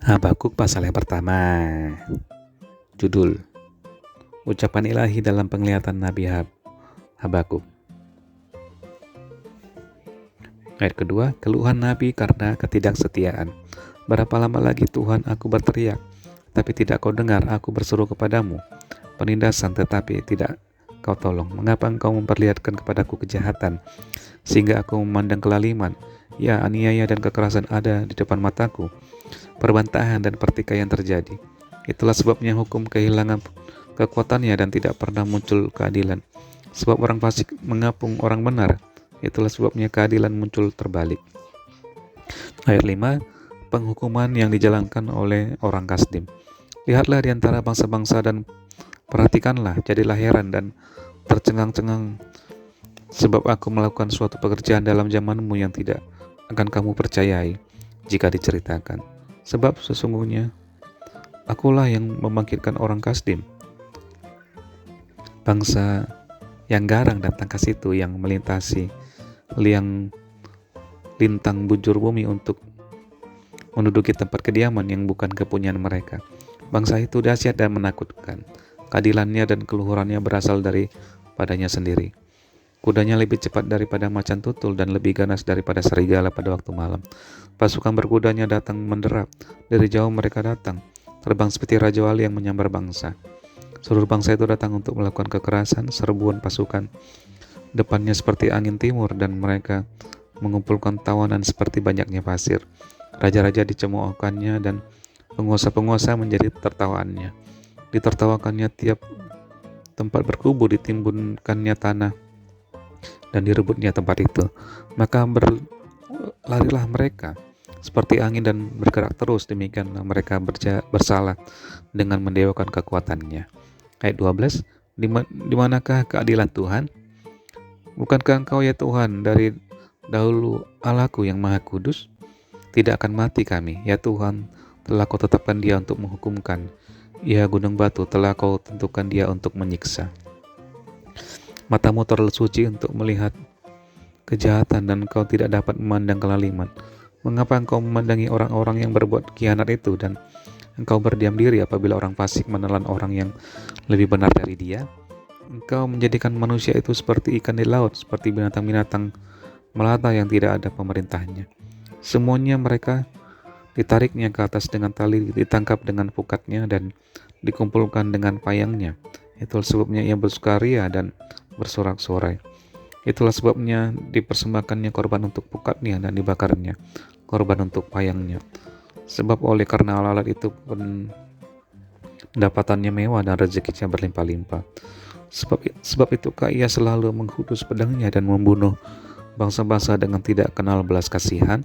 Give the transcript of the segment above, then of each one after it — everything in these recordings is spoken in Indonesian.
Habakuk pasal yang pertama. Judul: Ucapan ilahi dalam penglihatan Nabi Habakuk. Ayat kedua, keluhan Nabi karena ketidaksetiaan. Berapa lama lagi Tuhan aku berteriak, tapi tidak kau dengar, aku berseru kepadamu. Penindasan tetapi tidak kau tolong. Mengapa engkau memperlihatkan kepadaku kejahatan, sehingga aku memandang kelaliman? Ya, aniaya dan kekerasan ada di depan mataku. Perbantahan dan pertikaian terjadi. Itulah sebabnya hukum kehilangan kekuatannya dan tidak pernah muncul keadilan. Sebab orang fasik mengapung orang benar. Itulah sebabnya keadilan muncul terbalik. Ayat 5, penghukuman yang dijalankan oleh orang Kasdim. Lihatlah di antara bangsa-bangsa dan perhatikanlah, jadilah heran dan tercengang-cengang, sebab aku melakukan suatu pekerjaan dalam zamanmu yang tidak akan kamu percayai jika diceritakan. Sebab sesungguhnya akulah yang membangkitkan orang Kasdim, bangsa yang garang dan tangkas itu, yang melintasi liang lintang bujur bumi untuk menduduki tempat kediaman yang bukan kepunyaan mereka. Bangsa itu dahsyat dan menakutkan. Keadilannya dan keluhurannya berasal dari padanya sendiri. Kudanya lebih cepat daripada macan tutul dan lebih ganas daripada serigala pada waktu malam. Pasukan berkudanya datang menderap, dari jauh mereka datang, terbang seperti raja wali yang menyambar bangsa. Seluruh bangsa itu datang untuk melakukan kekerasan, serbuan pasukan depannya seperti angin timur, dan mereka mengumpulkan tawanan seperti banyaknya pasir. Raja-raja dicemoohkannya dan penguasa-penguasa menjadi tertawaannya. Ditertawakannya tiap tempat berkubu, ditimbunkannya tanah dan direbutnya tempat itu. Maka berlarilah mereka seperti angin dan bergerak terus, demikianlah mereka bersalah dengan mendewakan kekuatannya. Ayat 12, di manakah keadilan Tuhan? Bukankah engkau ya Tuhan dari dahulu Allahku yang maha kudus? Tidak akan mati kami, ya Tuhan, telah kau tetapkan dia untuk menghukumkan. Ya gunung batu, telah kau tentukan dia untuk menyiksa. Matamu terlalu suci untuk melihat kejahatan, dan engkau tidak dapat memandang kelaliman. Mengapa engkau memandangi orang-orang yang berbuat khianat itu, dan engkau berdiam diri apabila orang fasik menelan orang yang lebih benar dari dia? Engkau menjadikan manusia itu seperti ikan di laut, seperti binatang-binatang melata yang tidak ada pemerintahnya. Semuanya mereka ditariknya ke atas dengan tali, ditangkap dengan pukatnya, dan dikumpulkan dengan payangnya. Itulah sebabnya ia bersukaria dan bersorak-sorai. Itulah sebabnya dipersembahkannya korban untuk pukatnya dan dibakarnya korban untuk payangnya. Sebab oleh karena alat itu pendapatannya mewah dan rezekinya berlimpah-limpah. Sebab itukah ia selalu menghudus pedangnya dan membunuh bangsa-bangsa dengan tidak kenal belas kasihan?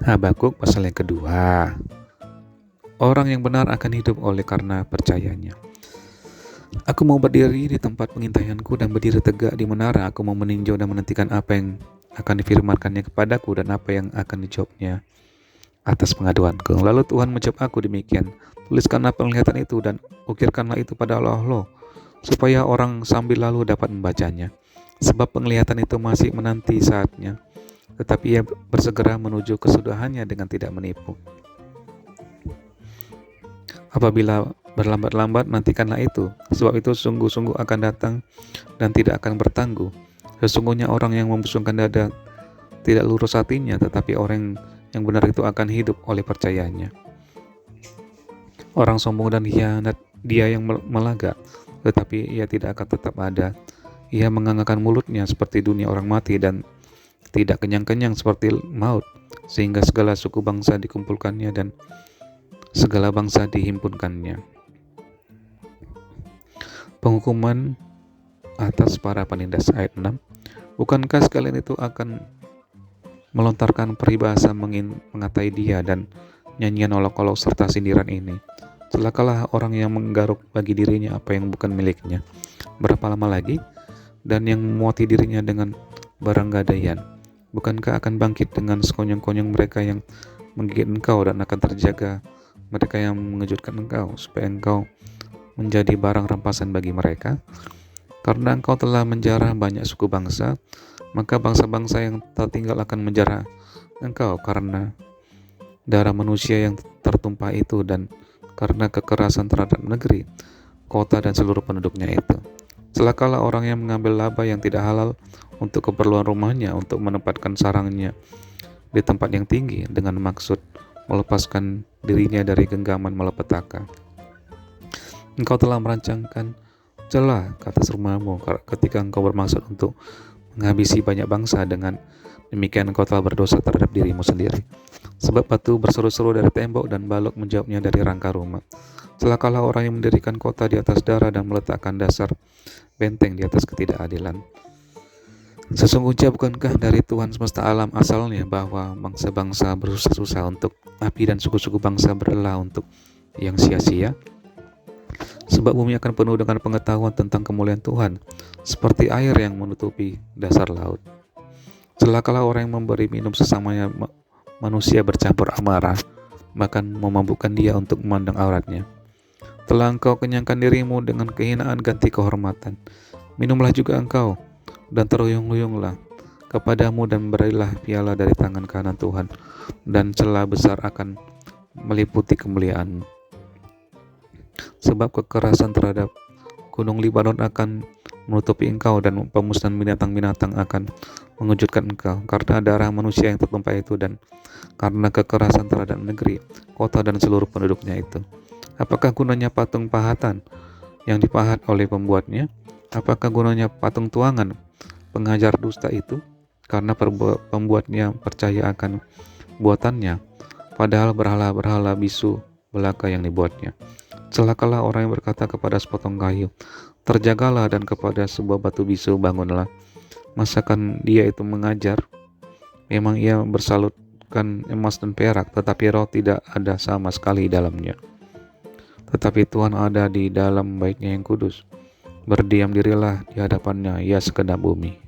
Habakuk pasal yang kedua. Orang yang benar akan hidup oleh karena percayanya. Aku mau berdiri di tempat pengintaianku dan berdiri tegak di menara. Aku mau meninjau dan menantikan apa yang akan difirmankannya kepadaku dan apa yang akan dijawabnya atas pengaduanku. Lalu Tuhan menjawab aku demikian, tuliskanlah penglihatan itu dan ukirkanlah itu pada Allah, supaya orang sambil lalu dapat membacanya. Sebab penglihatan itu masih menanti saatnya, tetapi ia bersegera menuju kesudahannya dengan tidak menipu. Apabila berlambat-lambat, nantikanlah itu, sebab itu sungguh-sungguh akan datang dan tidak akan bertangguh. Sesungguhnya orang yang membusungkan dada tidak lurus hatinya, tetapi orang yang benar itu akan hidup oleh percayanya. Orang sombong dan hianat dia yang melagak, tetapi ia tidak akan tetap ada. Ia menganggarkan mulutnya seperti dunia orang mati dan tidak kenyang-kenyang seperti maut, sehingga segala suku bangsa dikumpulkannya dan segala bangsa dihimpunkannya. Penghukuman atas para penindas. Ayat 6, bukankah sekalian itu akan melontarkan peribahasa mengatai dia dan nyanyian olok-olok serta sindiran ini? Celakalah orang yang menggaruk bagi dirinya apa yang bukan miliknya. Berapa lama lagi? Dan yang memuati dirinya dengan barang gadaian. Bukankah akan bangkit dengan sekonyong-konyong mereka yang menggigit engkau, dan akan terjaga mereka yang mengejutkan engkau, supaya engkau menjadi barang rampasan bagi mereka? Karena engkau telah menjarah banyak suku bangsa, maka bangsa-bangsa yang tertinggal akan menjarah engkau. Karena darah manusia yang tertumpah itu dan karena kekerasan terhadap negeri, kota dan seluruh penduduknya itu. Celakalah orang yang mengambil laba yang tidak halal untuk keperluan rumahnya, untuk menempatkan sarangnya di tempat yang tinggi dengan maksud melepaskan dirinya dari genggaman malapetaka. Engkau telah merancangkan celah ke atas rumahmu ketika engkau bermaksud untuk menghabisi banyak bangsa. Dengan demikian engkau telah berdosa terhadap dirimu sendiri. Sebab batu berseru-seru dari tembok dan balok menjawabnya dari rangka rumah. Celakalah orang yang mendirikan kota di atas darah dan meletakkan dasar benteng di atas ketidakadilan. Sesungguhnya bukankah dari Tuhan semesta alam asalnya bahwa bangsa-bangsa bersusah-susah untuk api dan suku-suku bangsa berlelah untuk yang sia-sia? Sebab bumi akan penuh dengan pengetahuan tentang kemuliaan Tuhan, seperti air yang menutupi dasar laut. Celakalah orang yang memberi minum sesamanya manusia bercampur amarah, bahkan memabukkan dia untuk memandang auratnya. Telah engkau kenyangkan dirimu dengan kehinaan ganti kehormatan. Minumlah juga engkau, dan terhuyung-huyunglah kepadamu, dan berilah piala dari tangan kanan Tuhan, dan celah besar akan meliputi kemuliaanmu. Sebab kekerasan terhadap gunung Libanon akan menutupi engkau, dan pemusnahan binatang-binatang akan mengejutkan engkau karena darah manusia yang tertumpah itu, dan karena kekerasan terhadap negeri, kota dan seluruh penduduknya itu. Apakah gunanya patung pahatan yang dipahat oleh pembuatnya? Apakah gunanya patung tuangan pengajar dusta itu? Karena pembuatnya percaya akan buatannya, padahal berhala-berhala bisu belaka yang dibuatnya. Celakalah orang yang berkata kepada sepotong kayu, terjagalah, dan kepada sebuah batu bisu, bangunlah. Masakan dia itu mengajar? Memang ia bersalutkan emas dan perak, tetapi roh tidak ada sama sekali di dalamnya. Tetapi Tuhan ada di dalam baitnya yang kudus. Berdiam dirilah di hadapannya, ya segenap bumi.